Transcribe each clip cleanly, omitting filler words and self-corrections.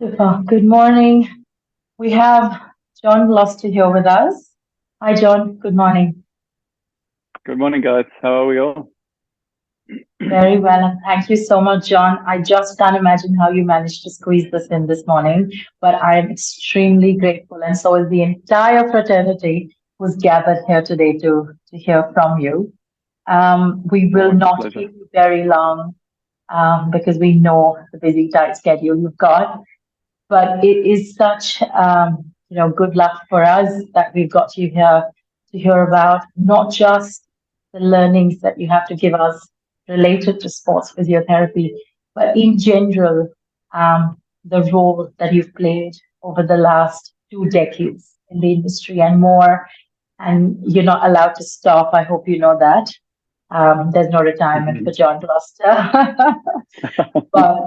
Super. Good morning. We have John Gloucester here with us. Hi, John. Good morning. Good morning, guys. How are we all? Very well. And thank you so much, John. I just can't imagine how you managed to squeeze this in this morning, but I am extremely grateful. And so is the entire fraternity who's gathered here today to hear from you. We will Always a not pleasure. keep you very long because we know the busy, tight schedule you've got. But it is such good luck for us that we've got you here to hear about not just the learnings that you have to give us related to sports physiotherapy, but in general, the role that you've played over the last 2 decades in the industry and more. And you're not allowed to stop. I hope you know that. There's no retirement for John Gloucester. But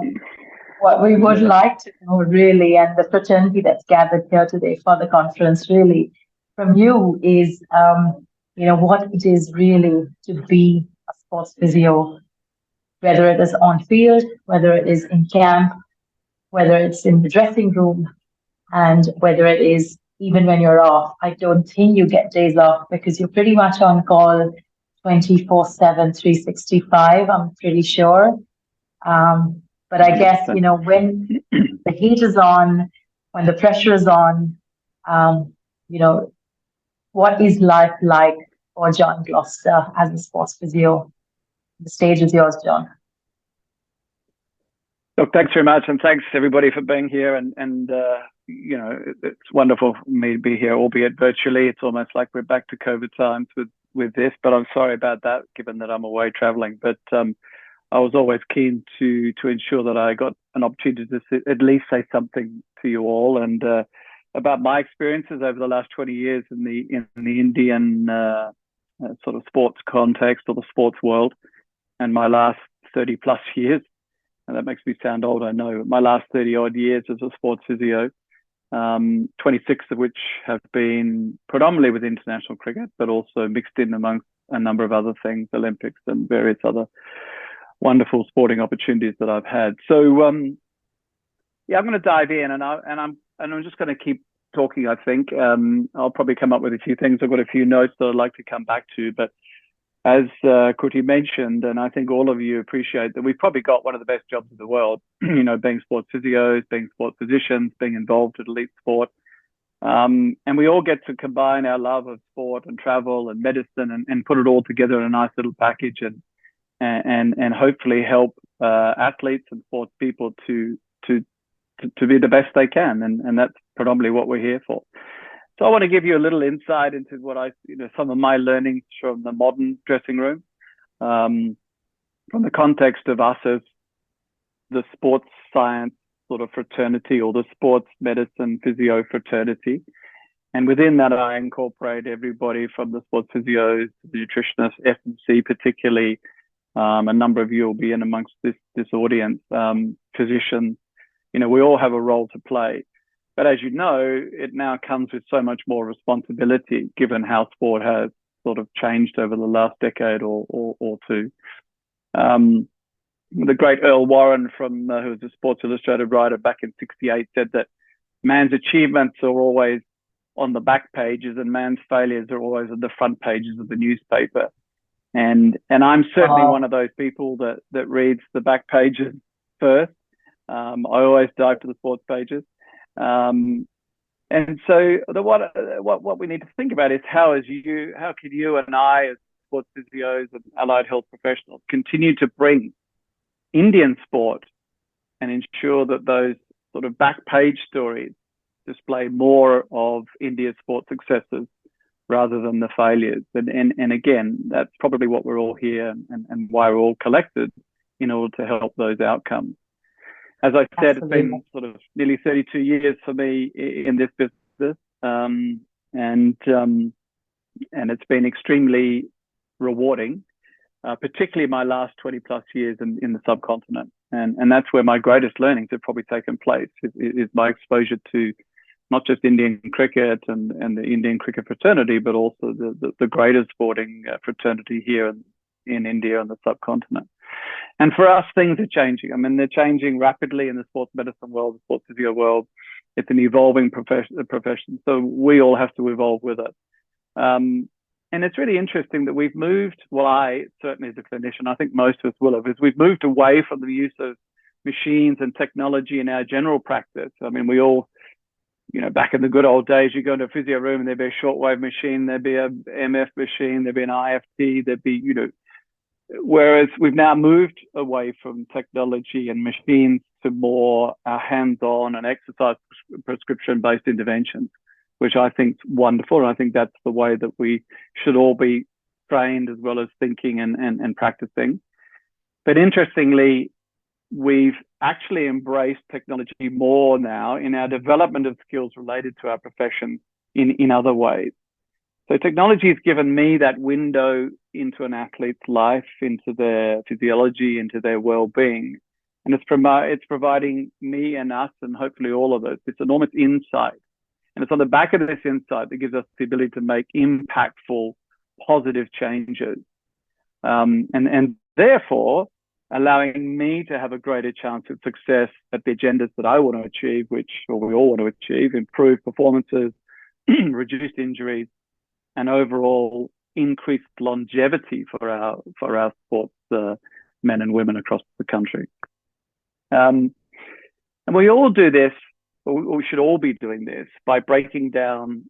what we would Yeah. like to know, really, and the fraternity that's gathered here today for the conference, really, from you is, what it is really to be a sports physio, whether it is on field, whether it is in camp, whether it's in the dressing room, and whether it is even when you're off. I don't think you get days off because you're pretty much on call 24/7, 365, I'm pretty sure. But I guess, 100%. when the heat is on, when the pressure is on, um, you know, what is life like for John Gloucester as a sports physio? The stage is yours, John. Look, thanks very much, and thanks everybody for being here. It's wonderful for me to be here, albeit virtually. It's almost like we're back to COVID times with this, but I'm sorry about that, given that I'm away traveling. But I was always keen to ensure that I got an opportunity to at least say something to you all and about my experiences over the last 20 years in the Indian sort of sports context or the sports world, and my last 30 plus years. And that makes me sound old, I know. My last 30 odd years as a sports physio, 26 of which have been predominantly with international cricket, but also mixed in amongst a number of other things, Olympics and various other wonderful sporting opportunities that I've had. So I'm going to dive in, and I'm just going to keep talking. I think I'll probably come up with a few things. I've got a few notes that I'd like to come back to, but as Kruti mentioned, and I think all of you appreciate that we've probably got one of the best jobs in the world, being sports physios, being sports physicians, being involved in elite sport. And we all get to combine our love of sport and travel and medicine and put it all together in a nice little package and hopefully help athletes and sports people to be the best they can. And that's predominantly what we're here for. So I want to give you a little insight into what some of my learnings from the modern dressing room, from the context of us as the sports science sort of fraternity or the sports medicine physio fraternity. And within that, I incorporate everybody from the sports physios, the nutritionists, F&C particularly. A number of you will be in amongst this audience, physicians. We all have a role to play. But as you know, it now comes with so much more responsibility, given how sport has sort of changed over the last decade or two. The great Earl Warren, who was a Sports Illustrated writer back in '68, said that man's achievements are always on the back pages and man's failures are always on the front pages of the newspaper. And I'm certainly one of those people that reads the back pages first. I always dive to the sports pages. And so what we need to think about is how can you and I as sports physios and allied health professionals continue to bring Indian sport and ensure that those sort of back page stories display more of India's sports successes rather than the failures. And again, that's probably what we're all here and why we're all collected in order to help those outcomes. As I said, It's been sort of nearly 32 years for me in this business, and it's been extremely rewarding, particularly my last 20 plus years in the subcontinent. And that's where my greatest learnings have probably taken place, is my exposure to not just Indian cricket and the Indian cricket fraternity, but also the greater sporting fraternity here in India and the subcontinent. And for us, things are changing. I mean, they're changing rapidly in the sports medicine world, the sports physio world. It's an evolving profession, so we all have to evolve with it. And it's really interesting that we've moved, well, I certainly as a clinician, I think most of us will have, is we've moved away from the use of machines and technology in our general practice. I mean, we all, back in the good old days, you go into a physio room and there'd be a shortwave machine, there'd be a MF machine, there'd be an IFT, there'd be, whereas we've now moved away from technology and machines to more hands-on and exercise prescription-based interventions, which I think is wonderful. And I think that's the way that we should all be trained as well as thinking and practicing. But interestingly, we've actually embraced technology more now in our development of skills related to our profession in other ways. So technology has given me that window into an athlete's life, into their physiology, into their well-being. And it's providing me and us and hopefully all of us this enormous insight. And it's on the back of this insight that gives us the ability to make impactful, positive changes. And therefore, allowing me to have a greater chance of success at the agendas that I want to achieve, or we all want to achieve, improve performances, reduce injuries, and overall increased longevity for our sports men and women across the country. And we all do this, or we should all be doing this, by breaking down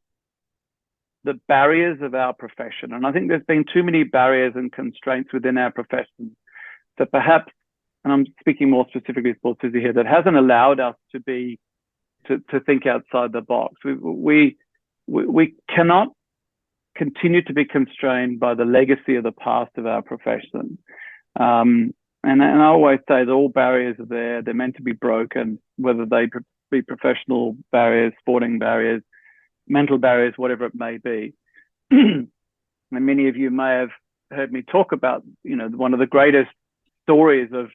the barriers of our profession. And I think there's been too many barriers and constraints within our profession that perhaps, and I'm speaking more specifically sports physio here, that hasn't allowed us to think outside the box. We cannot continue to be constrained by the legacy of the past of our profession. And I always say that all barriers are there. They're meant to be broken, whether they be professional barriers, sporting barriers, mental barriers, whatever it may be. And many of you may have heard me talk about, one of the greatest stories of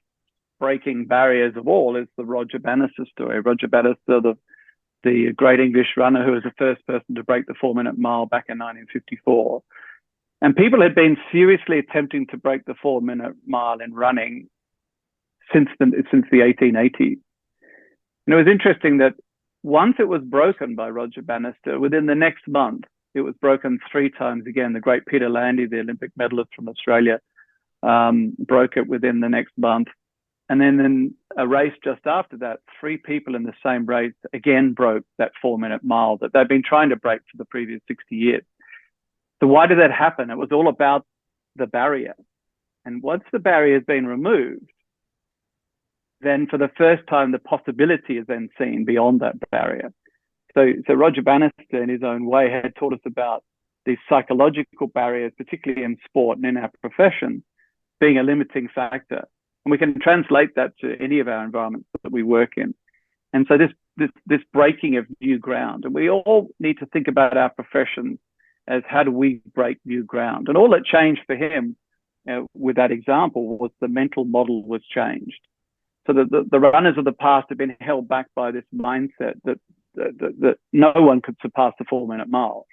breaking barriers of all is the Roger Bannister story. Roger Bannister, the great English runner who was the first person to break the 4-minute mile back in 1954. And people had been seriously attempting to break the 4-minute mile in running since the 1880s. And it was interesting that once it was broken by Roger Bannister, within the next month, it was broken 3 times again. The great Peter Landy, the Olympic medalist from Australia, broke it within the next month. And then in a race just after that, 3 people in the same race again broke that 4-minute mile that they'd been trying to break for the previous 60 years. So why did that happen? It was all about the barrier. And once the barrier has been removed, then for the first time, the possibility is then seen beyond that barrier. So Roger Bannister, in his own way, had taught us about these psychological barriers, particularly in sport and in our profession, being a limiting factor. And we can translate that to any of our environments that we work in. And so this breaking of new ground, and we all need to think about our professions as how do we break new ground. And all that changed for him with that example was the mental model was changed. So the runners of the past have been held back by this mindset that no one could surpass the 4-minute mile.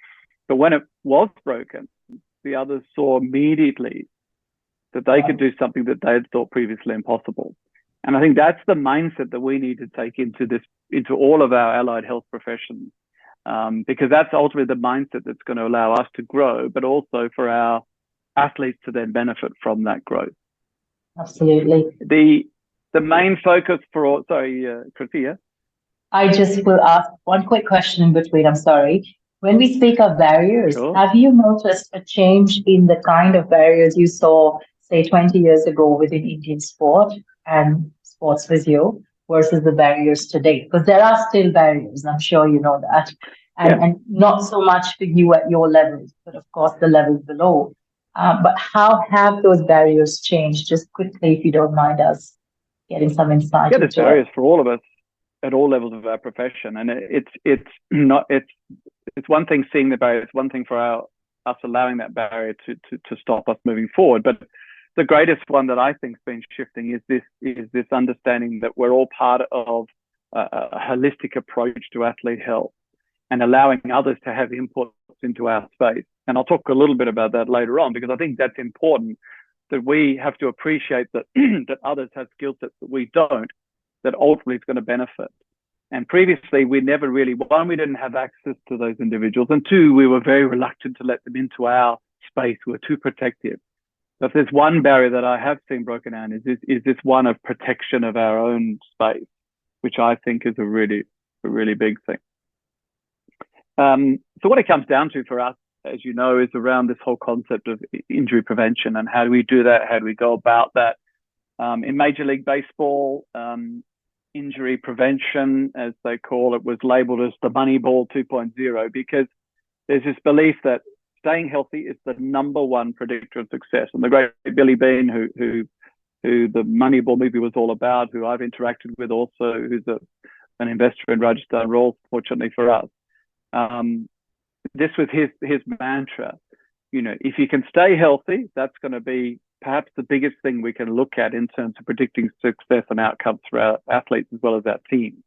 But when it was broken, the others saw immediately that they could do something that they had thought previously impossible. And I think that's the mindset that we need to take into all of our allied health professions, because that's ultimately the mindset that's going to allow us to grow, but also for our athletes to then benefit from that growth. Absolutely. The main focus for, Chrissy, yeah? I just will ask one quick question in between. I'm sorry. When we speak of barriers, Sure. Have you noticed a change in the kind of barriers you saw, say, 20 years ago within Indian sport and sports physio versus the barriers today? Because there are still barriers, I'm sure you know that. And not so much for you at your levels, but of course the levels below. But how have those barriers changed? Just quickly, if you don't mind us getting some insight. Yeah, there's barriers for all of us at all levels of our profession, and it's one thing seeing the barrier. It's one thing for us allowing that barrier to stop us moving forward. But the greatest one that I think has been shifting is this understanding that we're all part of a holistic approach to athlete health and allowing others to have inputs into our space. And I'll talk a little bit about that later on, because I think that's important that we have to appreciate that that others have skill sets that we don't, that ultimately is going to benefit. And previously, we never really, one, we didn't have access to those individuals, and two, we were very reluctant to let them into our space. We were too protective. So if there's one barrier that I have seen broken down, is this one of protection of our own space, which I think is a really big thing. So what it comes down to for us, as you know, is around this whole concept of injury prevention and how do we do that? How do we go about that? In Major League Baseball, injury prevention, as they call it, was labeled as the Moneyball 2.0 because there's this belief that staying healthy is the number one predictor of success. And the great Billy Beane, who the Moneyball movie was all about, who I've interacted with also, who's an investor in Rajasthan Royals, fortunately for us. This was his mantra. You know, if you can stay healthy, that's going to be perhaps the biggest thing we can look at in terms of predicting success and outcomes for our athletes as well as our teams.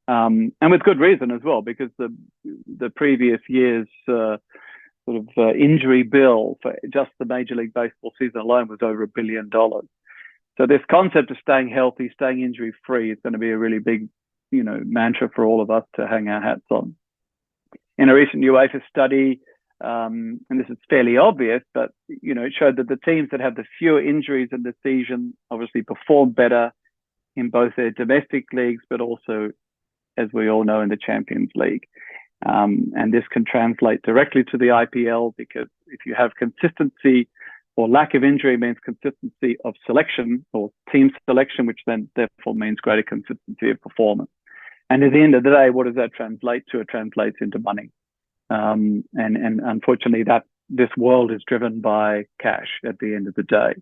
And with good reason as well, because the previous year's injury bill for just the Major League Baseball season alone was over $1 billion. So this concept of staying healthy, staying injury free is going to be a really big, mantra for all of us to hang our hats on. In a recent UEFA study, and this is fairly obvious, but it showed that the teams that have the fewer injuries in the season obviously perform better in both their domestic leagues, but also, as we all know, in the Champions League. And this can translate directly to the IPL because if you have consistency or lack of injury means consistency of selection or team selection, which then therefore means greater consistency of performance. And at the end of the day, what does that translate to? It translates into money. And unfortunately, that this world is driven by cash at the end of the day.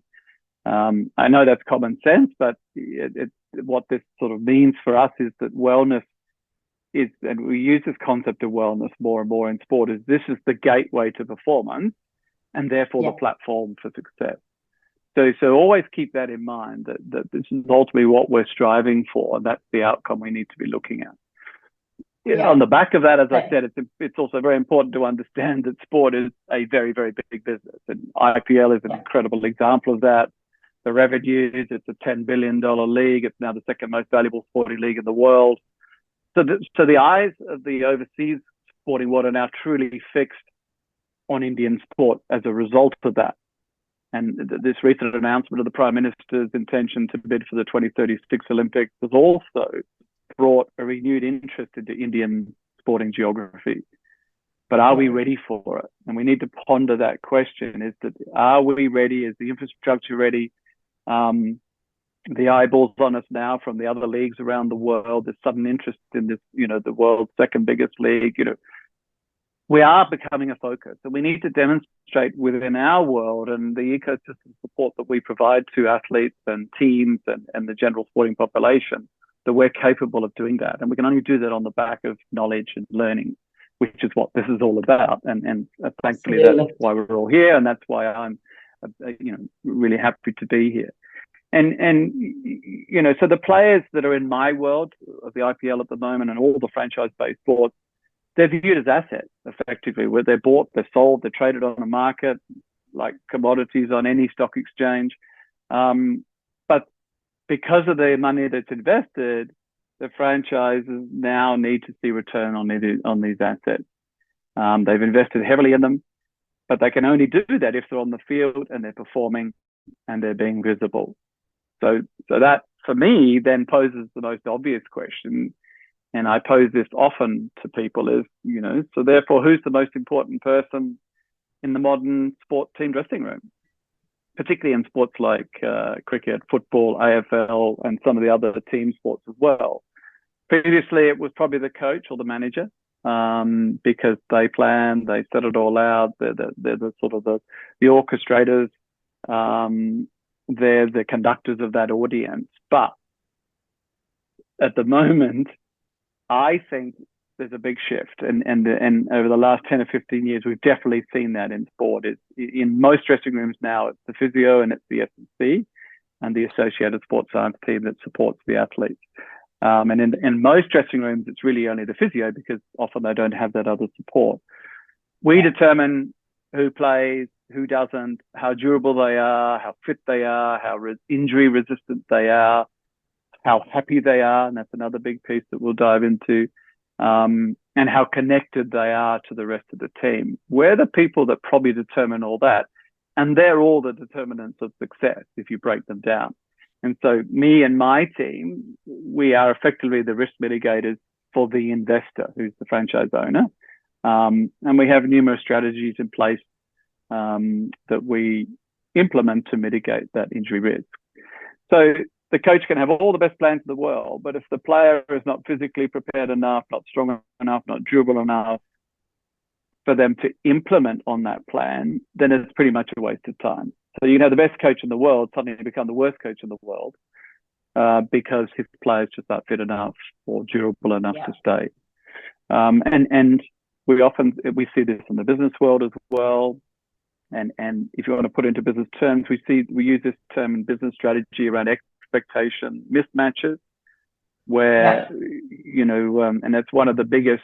I know that's common sense, but what this sort of means for us is that wellness is, and we use this concept of wellness more and more in sport, is this is the gateway to performance and therefore the platform for success. So always keep that in mind, that this is ultimately what we're striving for, and that's the outcome we need to be looking at. On the back of that, as I said, it's also very important to understand that sport is a very, very big business, and IPL is an incredible example of that. The revenues, it's a $10 billion league. It's now the second most valuable sporting league in the world. So the eyes of the overseas sporting world are now truly fixed on Indian sport as a result of that. And this recent announcement of the Prime Minister's intention to bid for the 2036 Olympics has also brought a renewed interest into Indian sporting geography. But are we ready for it? And we need to ponder that question, are we ready? Is the infrastructure ready? The eyeballs on us now from the other leagues around the world. There's sudden interest in this, the world's second biggest league. We are becoming a focus, and we need to demonstrate within our world and the ecosystem support that we provide to athletes and teams and the general sporting population that we're capable of doing that. And we can only do that on the back of knowledge and learning, which is what this is all about. And thankfully, that's why we're all here, and that's why I'm, really happy to be here. And so the players that are in my world of the IPL at the moment and all the franchise-based sports, they're viewed as assets, effectively, where they're bought, they're sold, they're traded on a market like commodities on any stock exchange. But because of the money that's invested, the franchises now need to see return on these assets. They've invested heavily in them, but they can only do that if they're on the field and they're performing and they're being visible. So that, for me, then poses the most obvious question, and I pose this often to people, is, so therefore, who's the most important person in the modern sport team dressing room, particularly in sports like cricket, football, AFL, and some of the other team sports as well? Previously, it was probably the coach or the manager, because they plan, they set it all out, they're the sort of the orchestrators, they're the conductors of that audience. But at the moment, I think there's a big shift, and over the last 10 or 15 years, we've definitely seen that in sport. In most dressing rooms now, it's the physio and it's the S&C and the associated sports science team that supports the athletes. And in most dressing rooms, it's really only the physio because often they don't have that other support. We determine who plays, who doesn't, how durable they are, how fit they are, how injury resistant they are, how happy they are, and that's another big piece that we'll dive into, and how connected they are to the rest of the team. We're the people that probably determine all that, and they're all the determinants of success if you break them down. And so me and my team, we are effectively the risk mitigators for the investor, who's the franchise owner. And we have numerous strategies in place that we implement to mitigate that injury risk. So the coach can have all the best plans in the world, but if the player is not physically prepared enough, not strong enough, not durable enough for them to implement on that plan, then it's pretty much a waste of time. So you can have the best coach in the world suddenly become the worst coach in the world because his players just aren't fit enough or durable enough to stay. And we see this in the business world as well. And if you want to put it into business terms, we use this term in business strategy around expectation mismatches, where and that's one of the biggest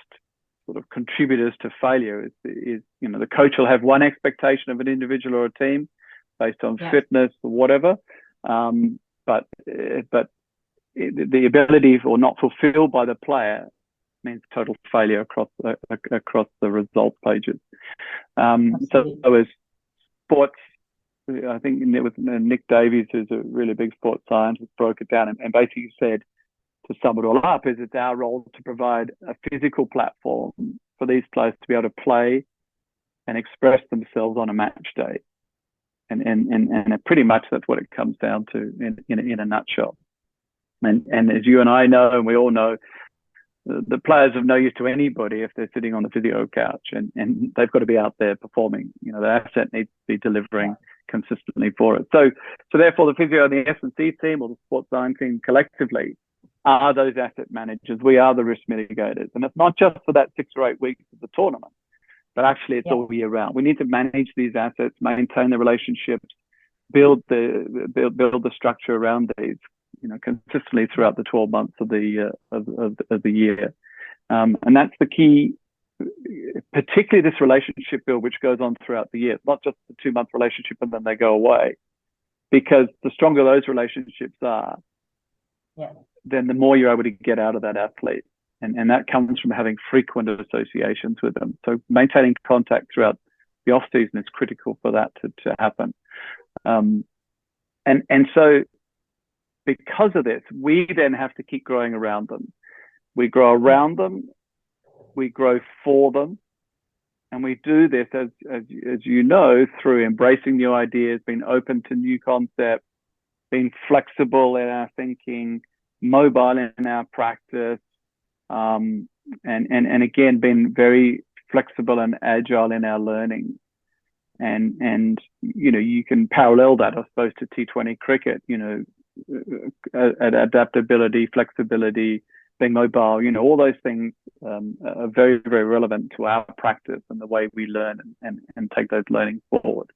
sort of contributors to failure is the coach will have one expectation of an individual or a team based on fitness or whatever, but the ability or not fulfilled by the player means total failure across the results pages. So as sports, I think it was Nick Davies, who's a really big sports scientist, broke it down and basically said, to sum it all up, is it's our role to provide a physical platform for these players to be able to play and express themselves on a match day. And pretty much that's what it comes down to in a nutshell. And as you and I know, and we all know, the players are of no use to anybody if they're sitting on the physio couch, and they've got to be out there performing. The asset needs to be delivering consistently for it. So therefore the physio and the S&C team or the sports science team collectively are those asset managers. We are the risk mitigators. And it's not just for that 6 or 8 weeks of the tournament, but actually it's all year round. We need to manage these assets, maintain the relationships, build the structure around these, consistently throughout the 12 months of the year. And that's the key, particularly this relationship build, which goes on throughout the year. It's not just the 2-month relationship and then they go away, because the stronger those relationships are, then the more you're able to get out of that athlete. And that comes from having frequent associations with them. So maintaining contact throughout the off season is critical for that to happen. And so because of this, we then have to keep growing around them. We grow around them, we grow for them. And we do this, as you know, through embracing new ideas, being open to new concepts, being flexible in our thinking, mobile in our practice, and again, being very flexible and agile in our learning. And you can parallel that, I suppose, to T20 cricket, adaptability, flexibility, being mobile, all those things are very, very relevant to our practice and the way we learn and take those learnings forward.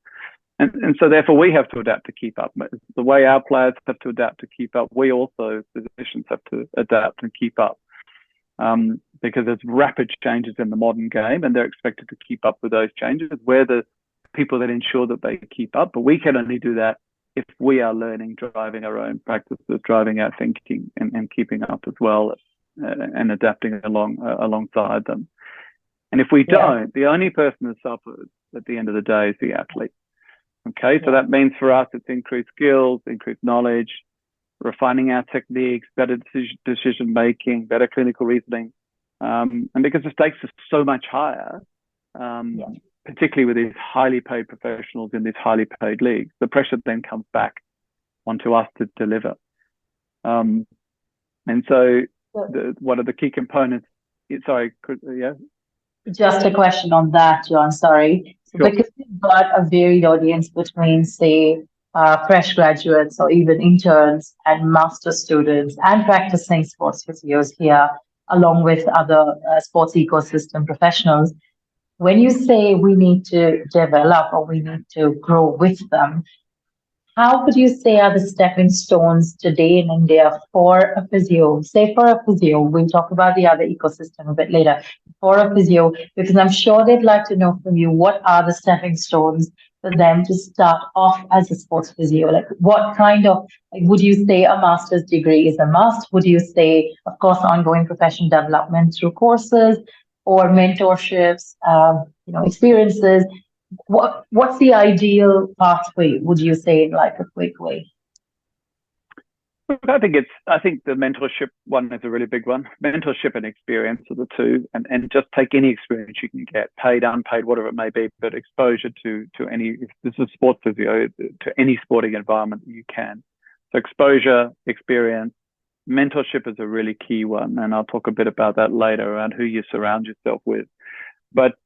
And so therefore we have to adapt to keep up. The way our players have to adapt to keep up, we also, physicians, have to adapt and keep up, because there's rapid changes in the modern game and they're expected to keep up with those changes. We're the people that ensure that they keep up, but we can only do that if we are learning, driving our own practices, driving our thinking and keeping up as well, and adapting alongside them. And if we don't, the only person that suffers at the end of the day is the athlete. Okay, so that means for us, it's increased skills, increased knowledge, refining our techniques, better decision making, better clinical reasoning. And because the stakes are so much higher, particularly with these highly paid professionals in these highly paid leagues, the pressure then comes back onto us to deliver. And so one of the key components, Just a question on that, John, sorry. So because we've got a varied audience between, say, fresh graduates or even interns and master students and practicing sports physios here, along with other sports ecosystem professionals, when you say we need to develop or we need to grow with them, How would you say are the stepping stones today in India for a physio? Say for a physio, we'll talk about the other ecosystem a bit later. For a physio, because I'm sure they'd like to know from you, what are the stepping stones for them to start off as a sports physio? Like what kind of, like, would you say a master's degree is a must? Would you say, of course, ongoing professional development through courses or mentorships, experiences? What's the ideal pathway, would you say, in like a quick way? Look, I think the mentorship one is a really big one. Mentorship and experience are the two, and just take any experience you can get, paid, unpaid, whatever it may be, but exposure to any, if this is sports physio, to any sporting environment that you can. So exposure, experience, mentorship is a really key one, and I'll talk a bit about that later around who you surround yourself with. But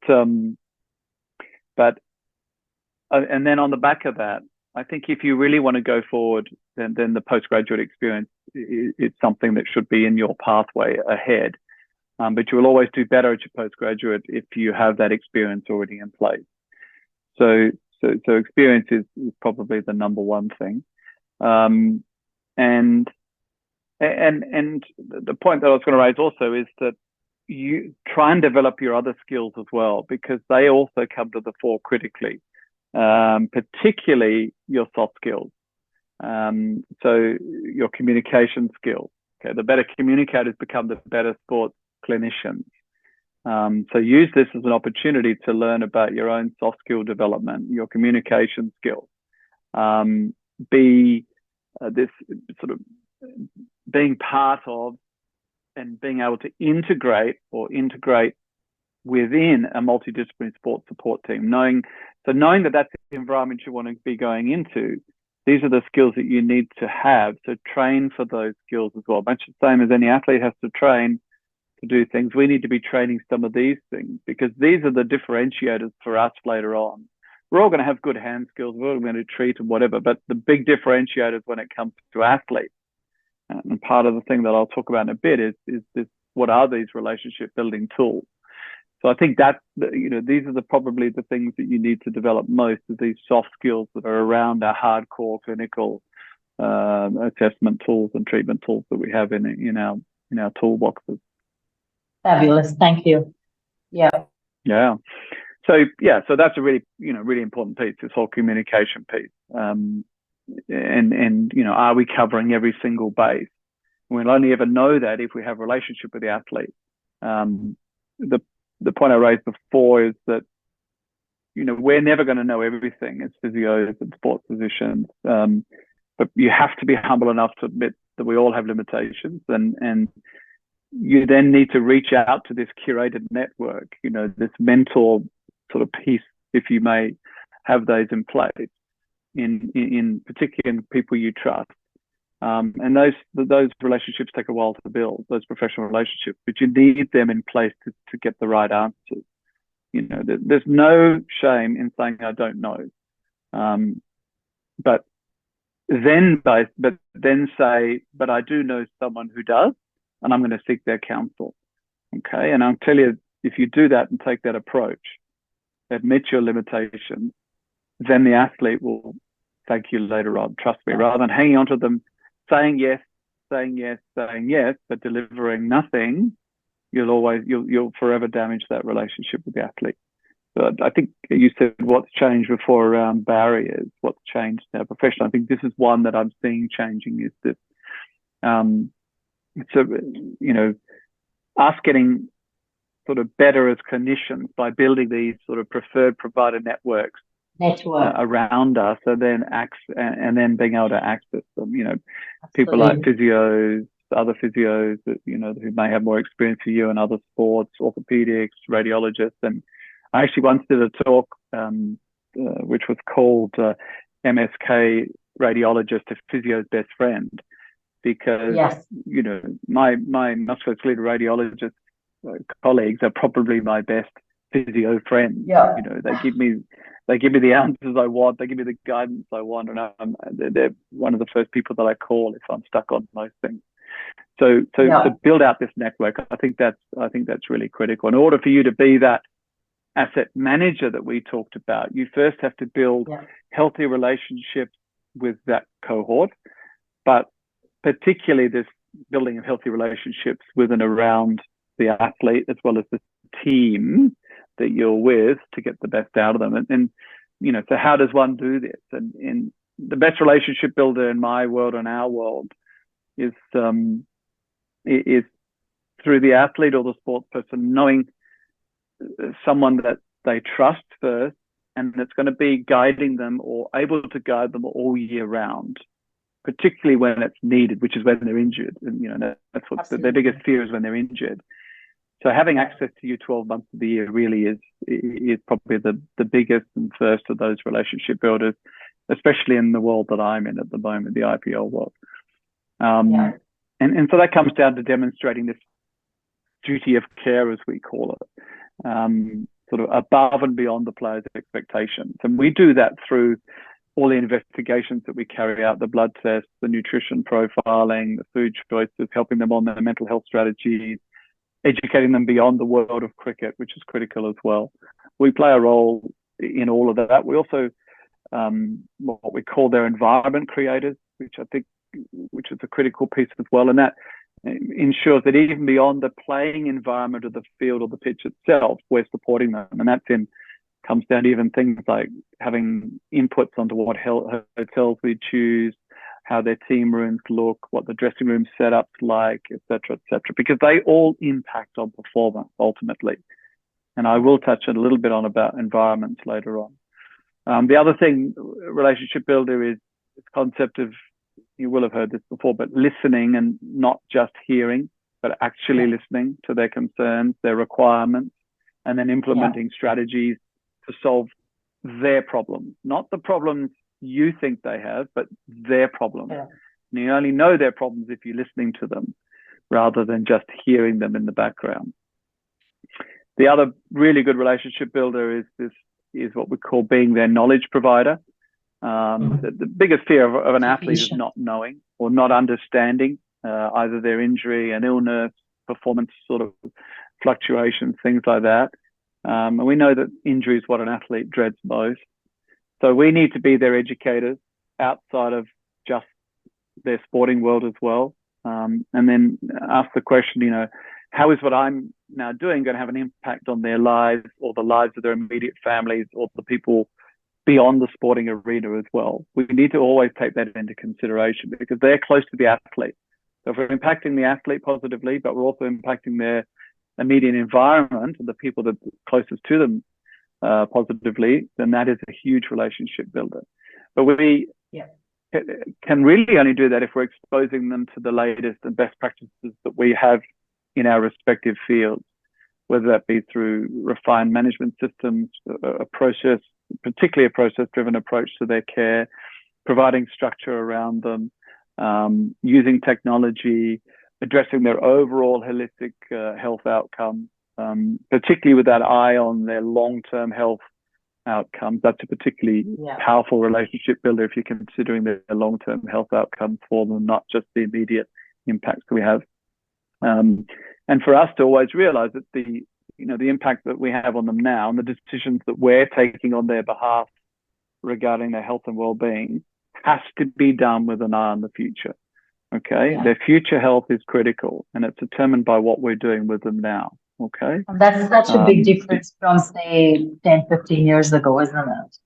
and then on the back of that, I think if you really want to go forward, then the postgraduate experience is something that should be in your pathway ahead. But you will always do better at your postgraduate if you have that experience already in place. So experience is probably the number one thing. And the point that I was going to raise also is that you try and develop your other skills as well, because they also come to the fore critically. Particularly your soft skills. So your communication skills. Okay, the better communicators become the better sports clinicians. So use this as an opportunity to learn about your own soft skill development, your communication skills. This sort of being part of and being able to integrate within a multidisciplinary sports support team, knowing that that's the environment you want to be going into. These are the skills that you need to have. So train for those skills as well. Much the same as any athlete has to train to do things, we need to be training some of these things, because these are the differentiators for us later on. We're all going to have good hand skills, we're all going to treat and whatever, but the big differentiators when it comes to athletes, and part of the thing that I'll talk about in a bit is this: what are these relationship building tools? So I think that, these are probably the things that you need to develop most, of these soft skills that are around our hardcore clinical assessment tools and treatment tools that we have in our toolboxes. Fabulous, thank you. Yeah. So that's a really really important piece, this whole communication piece. And are we covering every single base? We'll only ever know that if we have a relationship with the athlete. The point I raised before is that, we're never going to know everything as physios and sports physicians, but you have to be humble enough to admit that we all have limitations, and you then need to reach out to this curated network, this mentor sort of piece, if you may have those in place, in particular in people you trust. And those relationships take a while to build, those professional relationships, but you need them in place to get the right answers. There's no shame in saying I don't know, but then say, but I do know someone who does, and I'm going to seek their counsel. Okay, and I'll tell you, if you do that and take that approach, admit your limitations, then the athlete will thank you later on. Trust me, rather than hanging on to them, saying yes, but delivering nothing, you'll forever damage that relationship with the athlete. But I think you said what's changed before around barriers, what's changed now professionally. I think this is one that I'm seeing changing, is that us getting sort of better as clinicians by building these sort of preferred provider networks around us, and then being able to access them. People like physios, other physios that who may have more experience for you in other sports, orthopedics, radiologists. And I actually once did a talk which was called MSK Radiologist, a physio's best friend, because my musculoskeletal radiologist colleagues are probably my best physio friends. They give me the answers I want. They give me the guidance I want, and they're one of the first people that I call if I'm stuck on most things. So to build out this network, I think that's really critical. In order for you to be that asset manager that we talked about, you first have to build healthy relationships with that cohort, but particularly this building of healthy relationships with and around the athlete as well as the team that you're with to get the best out of them. And so how does one do this? And in the best relationship builder in my world and our world is through the athlete or the sports person knowing someone that they trust first, and that's going to be guiding them or able to guide them all year round, particularly when it's needed, which is when they're injured. And that's what their biggest fear is, when they're injured. So having access to you 12 months of the year really is probably the biggest and first of those relationship builders, especially in the world that I'm in at the moment, the IPL world. And so that comes down to demonstrating this duty of care, as we call it, sort of above and beyond the player's expectations. And we do that through all the investigations that we carry out, the blood tests, the nutrition profiling, the food choices, helping them on their mental health strategies, educating them beyond the world of cricket, which is critical as well. We play a role in all of that. We also, what we call their environment creators, which is a critical piece as well. And that ensures that even beyond the playing environment of the field or the pitch itself, we're supporting them. And that then comes down to even things like having inputs onto what hotels we choose, how their team rooms look, what the dressing room setup's like, et cetera, because they all impact on performance ultimately. And I will touch a little bit on about environments later on. The other thing, relationship builder, is this concept of, you will have heard this before, but listening, and not just hearing, but actually listening to their concerns, their requirements, and then implementing strategies to solve their problems, not the problems you think they have, but their problems. And you only know their problems if you're listening to them rather than just hearing them in the background. The other really good relationship builder is what we call being their knowledge provider. The biggest fear of an athlete is not knowing or not understanding either their injury, an illness, performance sort of fluctuations, things like that. And we know that injury is what an athlete dreads most. So we need to be their educators outside of just their sporting world as well. And then ask the question, how is what I'm now doing going to have an impact on their lives or the lives of their immediate families or the people beyond the sporting arena as well? We need to always take that into consideration because they're close to the athlete. So if we're impacting the athlete positively, but we're also impacting their immediate environment and the people that are closest to them positively, then that is a huge relationship builder. But we can really only do that if we're exposing them to the latest and best practices that we have in our respective fields, whether that be through refined management systems, a process, particularly a process-driven approach to their care, providing structure around them, using technology, addressing their overall holistic health outcomes, particularly with that eye on their long-term health outcomes. That's a particularly powerful relationship builder if you're considering their long-term health outcomes for them, not just the immediate impacts we have. And for us to always realize that the impact that we have on them now and the decisions that we're taking on their behalf regarding their health and well-being has to be done with an eye on the future. Okay. Their future health is critical and it's determined by what we're doing with them now. Okay. And that's such a big difference from, say, 10, 15 years ago, isn't it?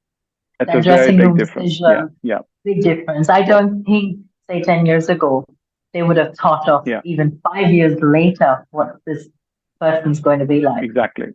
That's a very big difference. Big difference. I don't think, say, 10 years ago, they would have thought of even 5 years later what this person's going to be like. Exactly.